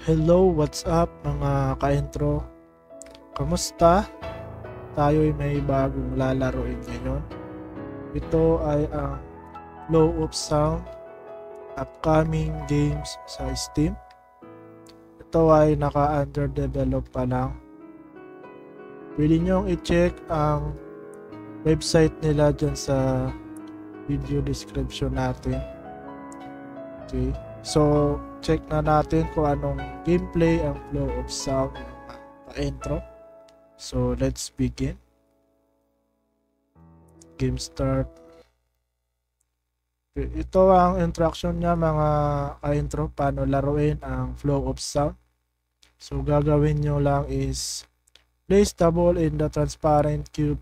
Hello, what's up mga ka-intro? Kamusta? Tayo'y may bagong lalaroin ngayon. Ito ay ang Flow of Sound upcoming games sa Steam. Ito ay naka-underdevelop pa lang. Pwede nyong i-check ang website nila dyan sa video description natin. Okay. So, check na natin kung anong gameplay ang Flow of Sound intro. So, let's begin. Game start. Okay. Ito ang instruction niya mga ka-intro paano laruin ang Flow of Sound. So, gagawin nyo lang is place the ball in the transparent cube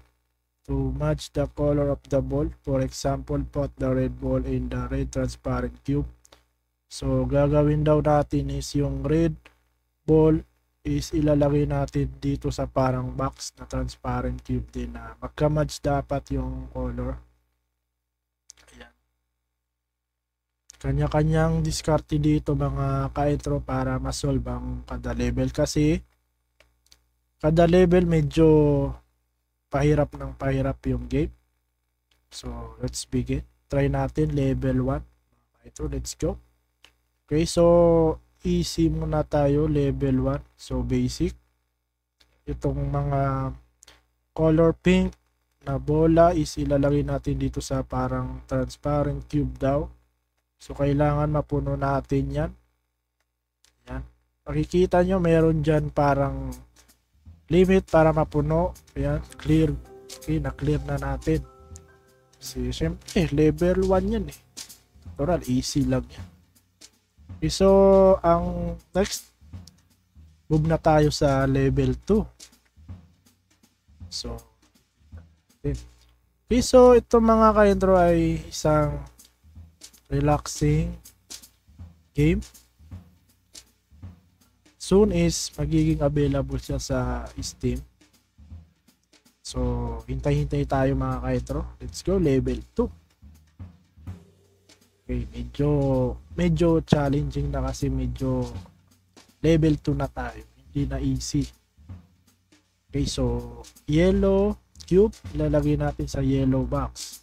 to match the color of the ball. For example, put the red ball in the red transparent cube. So, gagawin daw natin is yung red ball is ilalagay natin dito sa parang box na transparent cube din na magka-match dapat yung color. Ayan. Kanya-kanyang diskarte dito mga ka-intro para masolve ang kada level kasi kada level medyo pahirap ng pahirap yung game. So, let's begin. Try natin level 1. Mga ka-intro, let's go. Okay, so easy muna tayo, level 1. So basic. Itong mga color pink na bola is ilalagay natin dito sa parang transparent cube daw. So kailangan mapuno natin yan. Yan. Makikita nyo meron dyan parang limit para mapuno. Ayan, clear. Okay, na-clear na natin. Kasi syempre level 1 yan eh. Natural, easy lang yan. Okay, so ang next, move na tayo sa level 2. So, okay, so ito mga ka-intro ay isang relaxing game. Soon is magiging available siya sa Steam. So, hintay-hintay tayo mga ka-intro. Let's go, level 2. Okay, medyo challenging na kasi medyo level 2 na tayo. Hindi na easy. Okay, so yellow cube, ilalagay natin sa yellow box.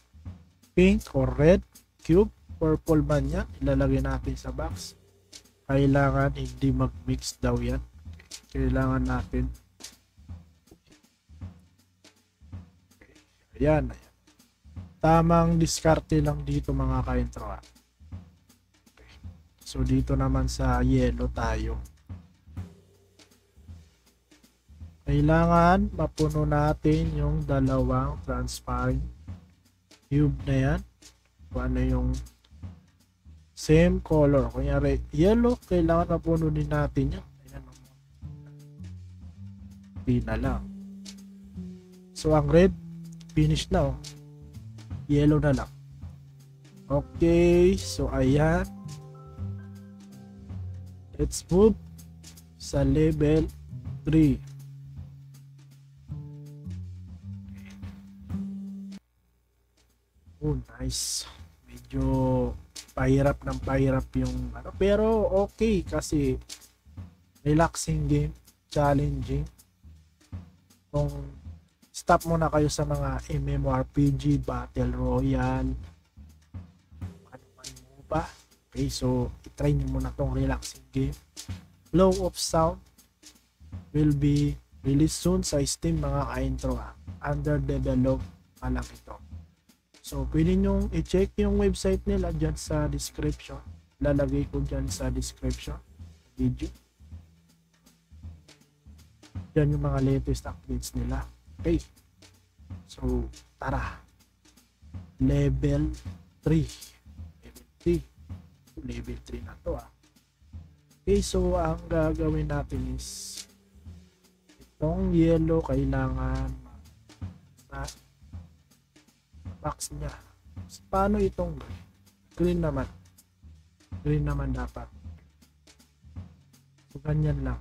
Pink or red cube, purple man yan, ilalagay natin sa box. Kailangan hindi mag-mix daw yan. Kailangan natin. Okay, ayan. Tamang diskarte lang dito mga ka-intro. Okay. So dito naman sa yellow tayo. Kailangan mapuno natin yung dalawang transparent cube na yan. Kung ano yung same color. Kunyari yellow, kailangan mapuno din natin yan. Ayan. Hindi na lang. So ang red, finish na oh. Yellow na lang. Okay, so ayan. Let's move sa level 3. Oh, nice. Medyo pahirap ng pahirap yung ano, pero okay kasi relaxing game, challenging. Kung stop muna kayo sa mga MMORPG, Battle Royale, ano-ano mo ba? Okay, so itry nyo muna tong relaxing game. Flow of Sound will be released soon sa Steam mga ka-intro. Underdeveloped pa lang ito. So pwede nyo i-check yung website nila dyan sa description. Lalagay ko dyan sa description video. Dyan yung mga latest updates nila. Okay. So, tara. Level 3. Level 3. Level 3 na to ah. Okay, so ang gagawin natin is itong yellow kailangan sa box niya. So, paano itong green naman? Green naman dapat. So, ganyan lang.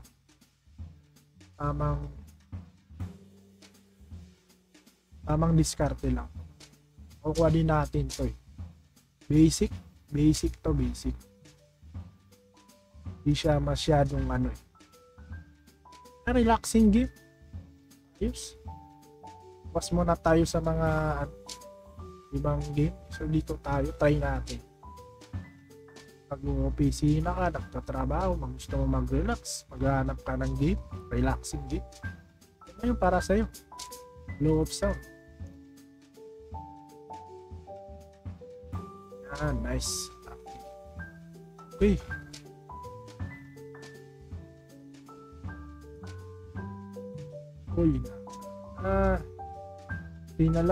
Tamang diskarte lang. Kukuha din natin to eh. Basic to basic. Hindi siya masyadong relaxing game. Ayos. Pas muna tayo sa mga ibang game. So dito tayo, try natin. Pag opisina ka, nagtatrabaho, gusto mo mag-relax, maghanap ka ng game, relaxing game. Ano yung para sa'yo? Low of sound. Nice. Okay. Uy. Kunti na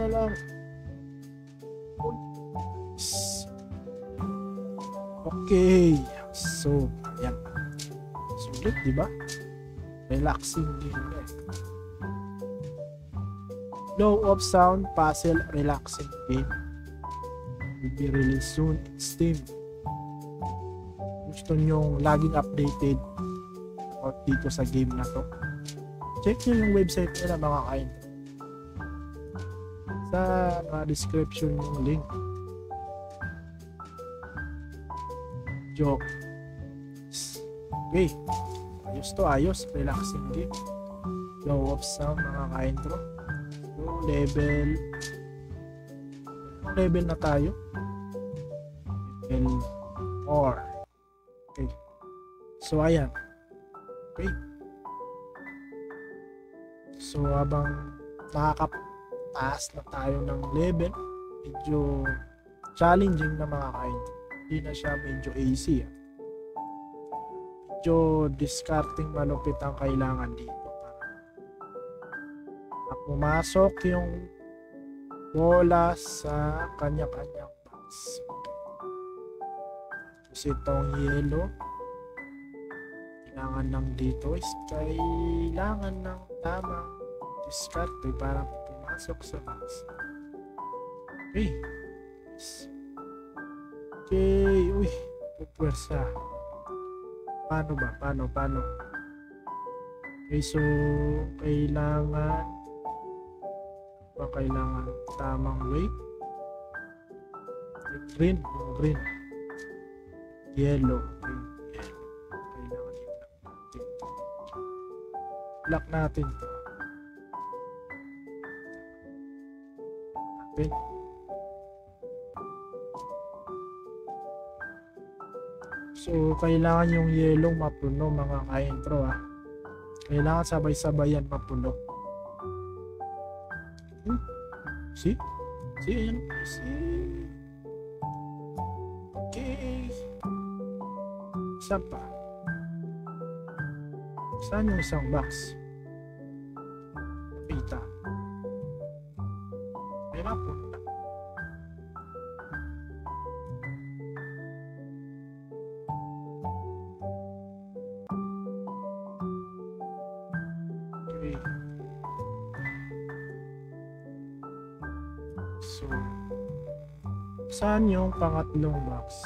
lang. Okay. So, ayan. Sulit, diba? Relaxing game Low of sound puzzle relaxing game. Will be released soon in Steam. Gusto nyong laging updated about dito sa game na to, check nyo yung website nila mga ka-intro. Sa description yung link. Joke. Okay. Ayos. Relaxing game. Low of sound mga ka-intro. So, level na tayo. Level 4. Okay. So, ayan. Okay. So, habang nakakataas na tayo ng level, medyo challenging na mga ka-intro. Hindi na siya medyo easy. Medyo discarding malupit ang kailangan dito. Para pumasok yung bola sa kanya-kanyang box. Kasi itong yellow, kailangan lang dito is kailangan ng tamang discarte para pumasok sa box. Okay. Okay. Uy, pupwersa. Paano ba? Paano? Okay, so kailangan tamang weight. Yung green. Yellow. Okay. Kailangan i-lock natin to. So, kailangan yung yellow mapuno mga ka-intro Kailangan sabay-sabayan mapuno. See? Ayan. See? Okay. Saan pa? Saan yung isang box? Pita. May mapuno na. So, saan yung pangatlong box?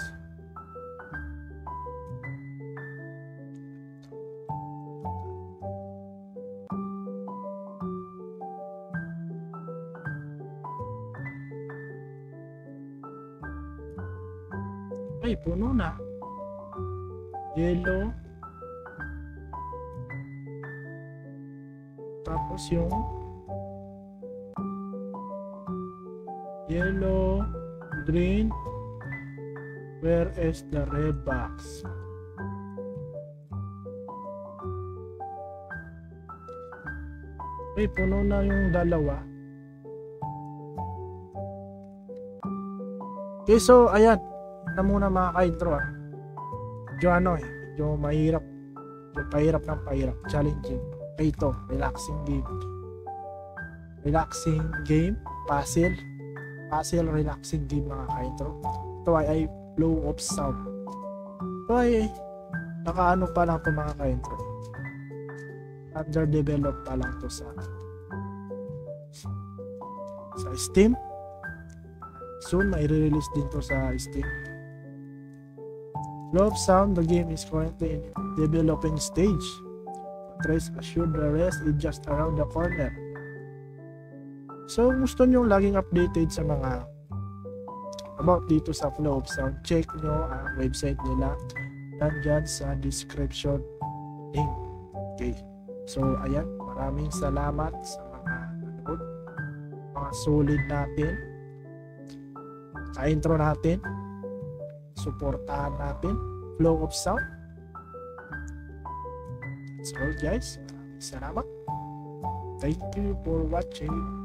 Ay, puno na. Yellow. Tapos yung yellow, green. Where is the red box? Ay, puno na yung dalawa. Okay, so ayan na muna mga ka-intro medyo medyo mahirap, medyo pahirap challenging. Okay, ito relaxing game puzzle relaxing game mga ka-intro. Ito ay low of sound. Ito ay nakaano pa lang ito mga ka-intro, underdeveloped pa lang to sa Steam. Soon may release din to sa Steam. Low of sound, the game is currently in developing stage. Rest assured, the rest is just around the corner. So gusto nyo laging updated sa mga about dito sa Flow of Sound, check nyo ang website nila. Nandyan sa description link. Okay. So, ayan. Maraming salamat sa mga nanood. Mga solid natin. Ka-intro natin. Suportahan natin. Flow of Sound. That's all guys. Maraming salamat. Thank you for watching.